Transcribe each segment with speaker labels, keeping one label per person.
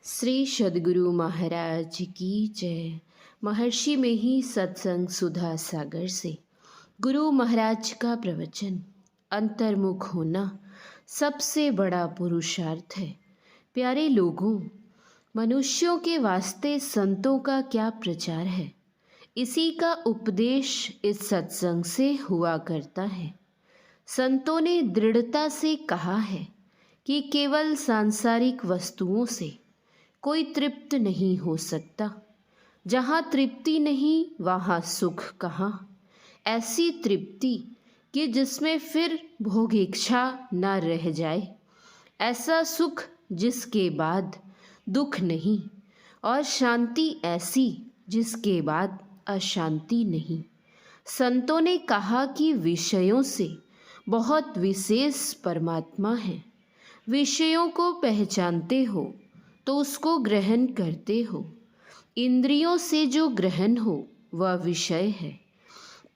Speaker 1: श्री सद्गुरु महाराज की जय। महर्षि में ही सत्संग सुधा सागर से गुरु महाराज का प्रवचन। अंतर्मुख होना सबसे बड़ा पुरुषार्थ है। प्यारे लोगों, मनुष्यों के वास्ते संतों का क्या प्रचार है, इसी का उपदेश इस सत्संग से हुआ करता है। संतों ने दृढ़ता से कहा है कि केवल सांसारिक वस्तुओं से कोई तृप्त नहीं हो सकता। जहाँ तृप्ति नहीं वहाँ सुख कहाँ। ऐसी तृप्ति कि जिसमें फिर भोग इच्छा न रह जाए, ऐसा सुख जिसके बाद दुख नहीं, और शांति ऐसी जिसके बाद अशांति नहीं। संतों ने कहा कि विषयों से बहुत विशेष परमात्मा है। विषयों को पहचानते हो तो उसको ग्रहण करते हो। इंद्रियों से जो ग्रहण हो वह विषय है।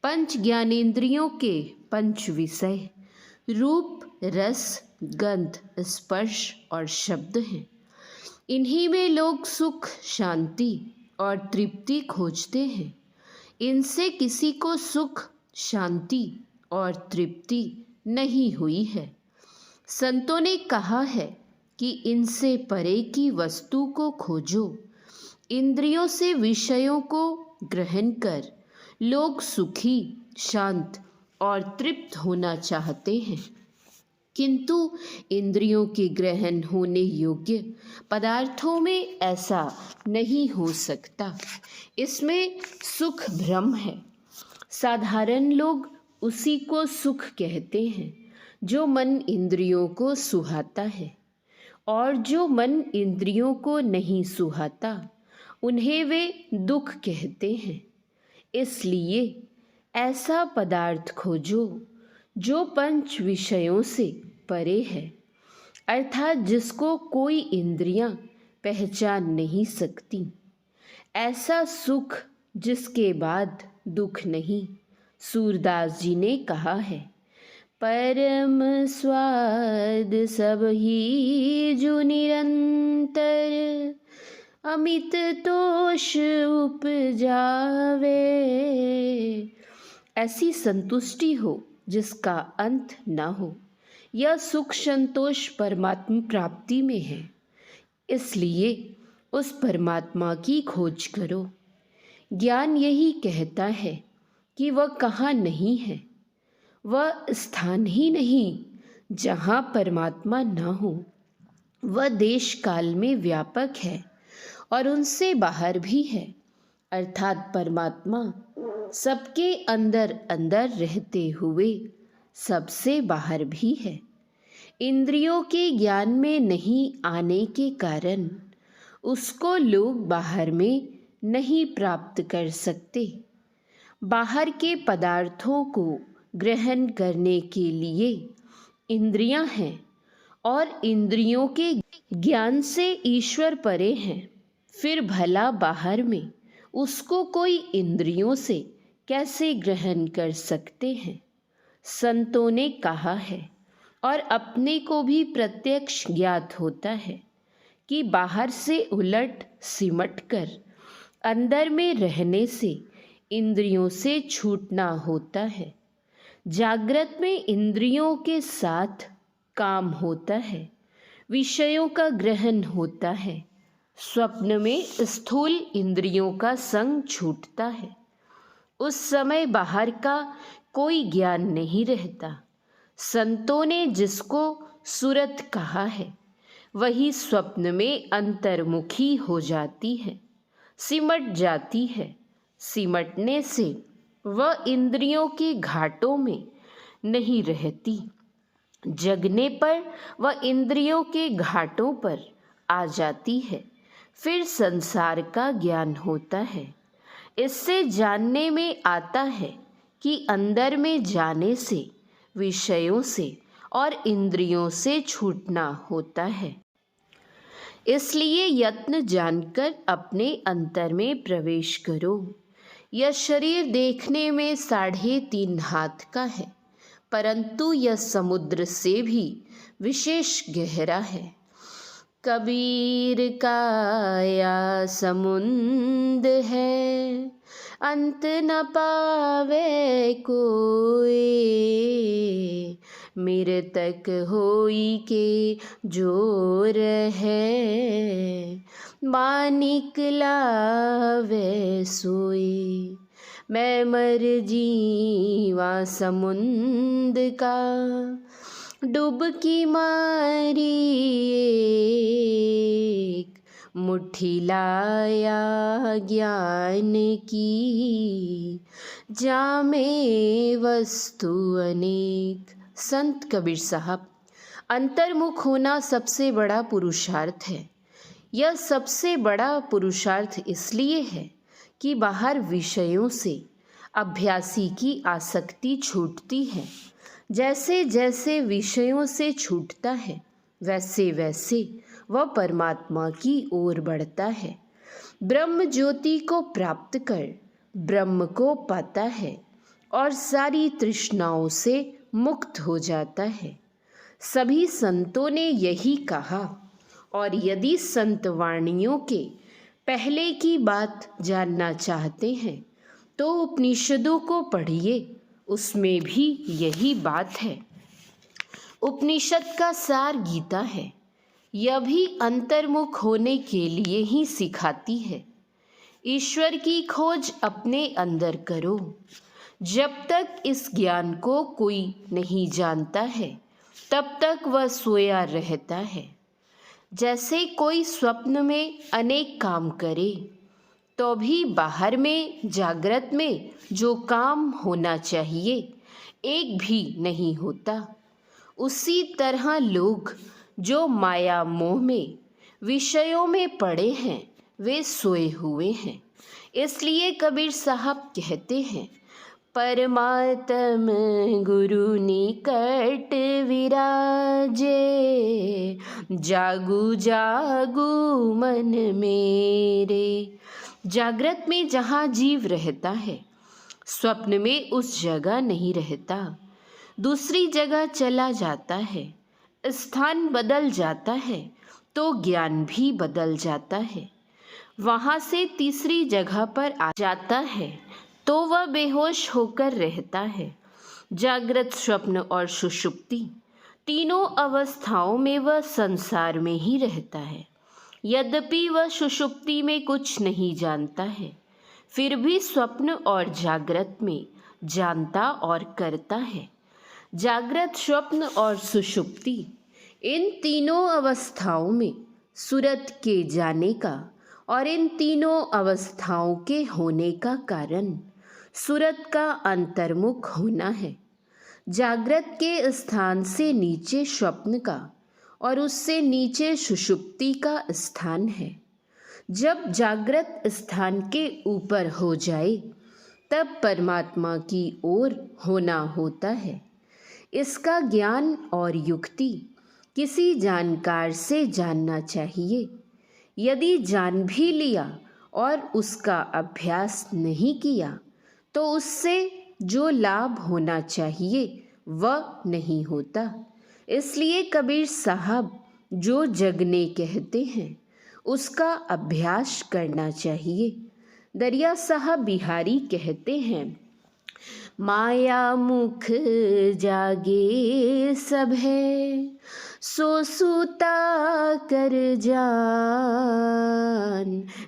Speaker 1: पंच ज्ञानेंद्रियों के पंच विषय रूप, रस, गंध, स्पर्श और शब्द हैं। इन्हीं में लोग सुख, शांति और तृप्ति खोजते हैं। इनसे किसी को सुख, शांति और तृप्ति नहीं हुई है। संतों ने कहा है कि इनसे परे की वस्तु को खोजो। इंद्रियों से विषयों को ग्रहण कर लोग सुखी, शांत और तृप्त होना चाहते हैं, किंतु इंद्रियों के ग्रहण होने योग्य पदार्थों में ऐसा नहीं हो सकता। इसमें सुख भ्रम है। साधारण लोग उसी को सुख कहते हैं जो मन इंद्रियों को सुहाता है, और जो मन इंद्रियों को नहीं सुहाता उन्हें वे दुख कहते हैं। इसलिए ऐसा पदार्थ खोजो जो पंच विषयों से परे है, अर्थात जिसको कोई इंद्रियां पहचान नहीं सकती। ऐसा सुख जिसके बाद दुख नहीं। सूरदास जी ने कहा है, परम स्वाद सब ही जो निरंतर, अमित तोष उपजावे। ऐसी संतुष्टि हो जिसका अंत न हो। यह सुख संतोष परमात्मा प्राप्ति में है। इसलिए उस परमात्मा की खोज करो। ज्ञान यही कहता है कि वह कहाँ नहीं है। वह स्थान ही नहीं जहाँ परमात्मा न हो। वह देश काल में व्यापक है और उनसे बाहर भी है, अर्थात परमात्मा सबके अंदर अंदर रहते हुए सबसे बाहर भी है। इंद्रियों के ज्ञान में नहीं आने के कारण उसको लोग बाहर में नहीं प्राप्त कर सकते। बाहर के पदार्थों को ग्रहण करने के लिए इंद्रियां हैं, और इंद्रियों के ज्ञान से ईश्वर परे हैं। फिर भला बाहर में उसको कोई इंद्रियों से कैसे ग्रहण कर सकते हैं। संतों ने कहा है, और अपने को भी प्रत्यक्ष ज्ञात होता है, कि बाहर से उलट सिमट कर अंदर में रहने से इंद्रियों से छूटना होता है। जागृत में इंद्रियों के साथ काम होता है, विषयों का ग्रहण होता है। स्वप्न में स्थूल इंद्रियों का संग छूटता है। उस समय बाहर का कोई ज्ञान नहीं रहता। संतों ने जिसको सुरत कहा है, वही स्वप्न में अंतर्मुखी हो जाती है, सिमट जाती है। सिमटने से वह इंद्रियों के घाटों में नहीं रहती। जगने पर वह इंद्रियों के घाटों पर आ जाती है। फिर संसार का ज्ञान होता है। इससे जानने में आता है कि अंदर में जाने से विषयों से और इंद्रियों से छूटना होता है। इसलिए यत्न जानकर अपने अंतर में प्रवेश करो। यह शरीर देखने में 3.5 हाथ का है, परंतु यह समुद्र से भी विशेष गहरा है। कबीर काया समुंद है, अंत न पावे कोई। मृतक होई के जोर है, मानिक लावे सोई। मैं मर जीवा समुंद का, डुबकी मारी एक, मुट्ठी लाया ज्ञान की, जामे वस्तु अनेक। संत कबीर साहब, अंतर्मुख होना सबसे बड़ा पुरुषार्थ है। यह सबसे बड़ा पुरुषार्थ इसलिए है कि बाहर विषयों से अभ्यासी की आसक्ति छूटती है। जैसे जैसे विषयों से छूटता है, वैसे वैसे वह परमात्मा की ओर बढ़ता है। ब्रह्म ज्योति को प्राप्त कर ब्रह्म को पाता है और सारी तृष्णाओं से मुक्त हो जाता है। सभी संतों ने यही कहा, और यदि संत वाणियों के पहले की बात जानना चाहते हैं तो उपनिषदों को पढ़िए, उसमें भी यही बात है। उपनिषद का सार गीता है। यह भी अंतर्मुख होने के लिए ही सिखाती है। ईश्वर की खोज अपने अंदर करो। जब तक इस ज्ञान को कोई नहीं जानता है, तब तक वह सोया रहता है। जैसे कोई स्वप्न में अनेक काम करे, तो भी बाहर में जागृत में जो काम होना चाहिए एक भी नहीं होता। उसी तरह लोग जो माया मोह में विषयों में पड़े हैं, वे सोए हुए हैं। इसलिए कबीर साहब कहते हैं, परमात्म गुरु निकट विराजे, जागू जागू मन मेरे। जागृत में जहाँ जीव रहता है, स्वप्न में उस जगह नहीं रहता, दूसरी जगह चला जाता है। स्थान बदल जाता है तो ज्ञान भी बदल जाता है। वहाँ से तीसरी जगह पर आ जाता है तो वह बेहोश होकर रहता है। जागृत, स्वप्न और सुषुप्ति तीनों अवस्थाओं में वह संसार में ही रहता है। यद्यपि वह सुषुप्ति में कुछ नहीं जानता है, फिर भी स्वप्न और जागृत में जानता और करता है। जागृत, स्वप्न और सुषुप्ति, इन तीनों अवस्थाओं में सुरत के जाने का और इन तीनों अवस्थाओं के होने का कारण सुरत का अंतर्मुख होना है। जागृत के स्थान से नीचे स्वप्न का और उससे नीचे सुषुप्ति का स्थान है। जब जागृत स्थान के ऊपर हो जाए, तब परमात्मा की ओर होना होता है। इसका ज्ञान और युक्ति किसी जानकार से जानना चाहिए। यदि जान भी लिया और उसका अभ्यास नहीं किया, तो उससे जो लाभ होना चाहिए वह नहीं होता। इसलिए कबीर साहब जो जगने कहते हैं, उसका अभ्यास करना चाहिए। दरिया साहब बिहारी कहते हैं, माया मुख जागे सब है, सो सूता कर जान।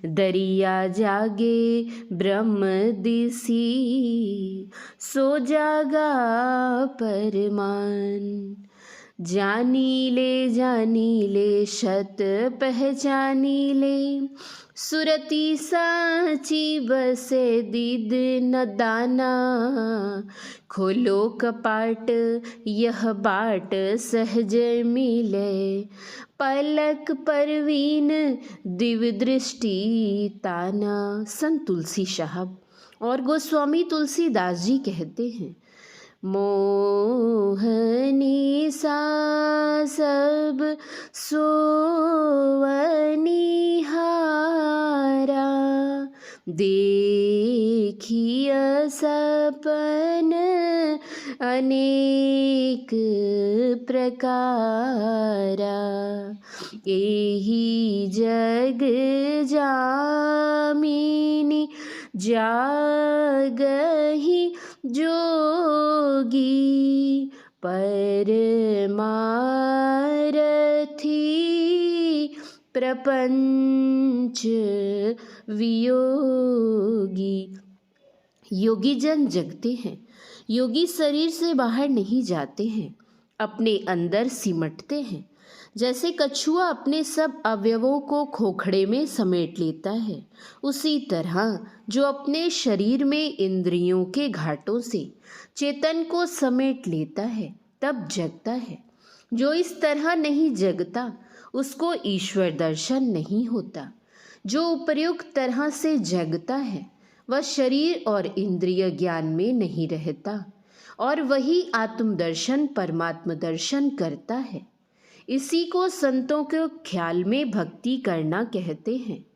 Speaker 1: दरिया जागे ब्रह्म दिसी, सो जागा परमान। जानी ले शत पहचानी ले, सुरती साची बसे दीद न दाना। खोलो कपाट यह बाट सहज मिले, पलक परवीन दिव्य दृष्टि ताना। संत तुलसी साहब और गोस्वामी तुलसीदास जी कहते हैं, मोहनी सा सब सोवनिहारा, देखिय सपन अनेक प्रकारा। एहि जग जामिनी जागहि जोगी परमारथी प्रपंच वियोगी। योगी जन जगते हैं, योगी शरीर से बाहर नहीं जाते हैं, अपने अंदर सिमटते हैं। जैसे कछुआ अपने सब अवयवों को खोखड़े में समेट लेता है, उसी तरह जो अपने शरीर में इंद्रियों के घाटों से चेतन को समेट लेता है तब जगता है। जो इस तरह नहीं जगता उसको ईश्वर दर्शन नहीं होता। जो उपर्युक्त तरह से जगता है वह शरीर और इंद्रिय ज्ञान में नहीं रहता और वही आत्मदर्शन परमात्म दर्शन करता है। इसी को संतों के ख्याल में भक्ति करना कहते हैं।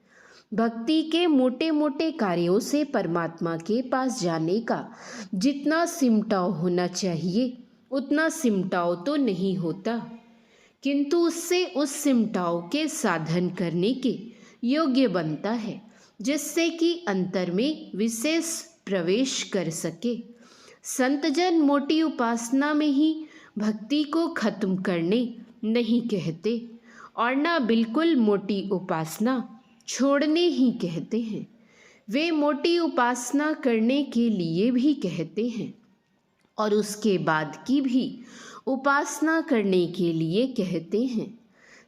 Speaker 1: भक्ति के मोटे मोटे कार्यों से परमात्मा के पास जाने का जितना सिमटाव होना चाहिए उतना सिमटाव तो नहीं होता, किंतु उससे उस सिमटाव के साधन करने के योग्य बनता है, जिससे कि अंतर में विशेष प्रवेश कर सके। संतजन मोटी उपासना में ही भक्ति को खत्म करने नहीं कहते और ना बिल्कुल मोटी उपासना छोड़ने ही कहते हैं। वे मोटी उपासना करने के लिए भी कहते हैं और उसके बाद की भी उपासना करने के लिए कहते हैं।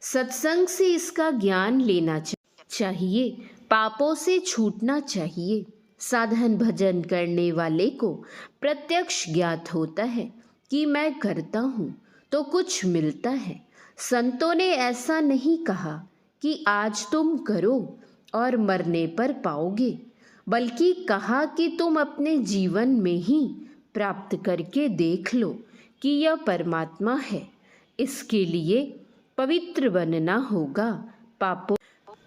Speaker 1: सत्संग से इसका ज्ञान लेना चाहिए, पापों से छूटना चाहिए। साधन भजन करने वाले को प्रत्यक्ष ज्ञात होता है कि मैं करता हूँ तो कुछ मिलता है। संतों ने ऐसा नहीं कहा कि आज तुम करो और मरने पर पाओगे, बल्कि कहा कि तुम अपने जीवन में ही प्राप्त करके देख लो कि यह परमात्मा है। इसके लिए पवित्र बनना होगा। पापों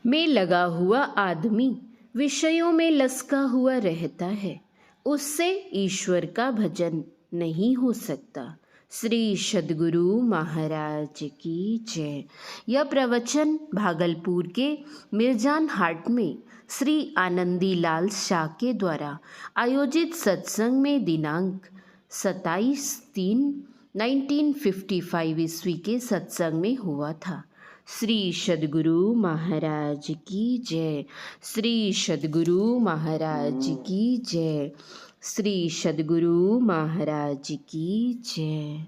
Speaker 1: में लगा हुआ आदमी विषयों में लसका हुआ रहता है, उससे ईश्वर का भजन नहीं हो सकता। श्री सद्गुरु महाराज की जय। यह प्रवचन भागलपुर के मिर्जान हाट में श्री आनंदी लाल शाह के द्वारा आयोजित सत्संग में दिनांक 27/3/1955 ईस्वी के सत्संग में हुआ था। श्री सद्गुरु महाराज की जय। श्री सद्गुरु महाराज की जय। श्री सद्गुरु महाराज की जय।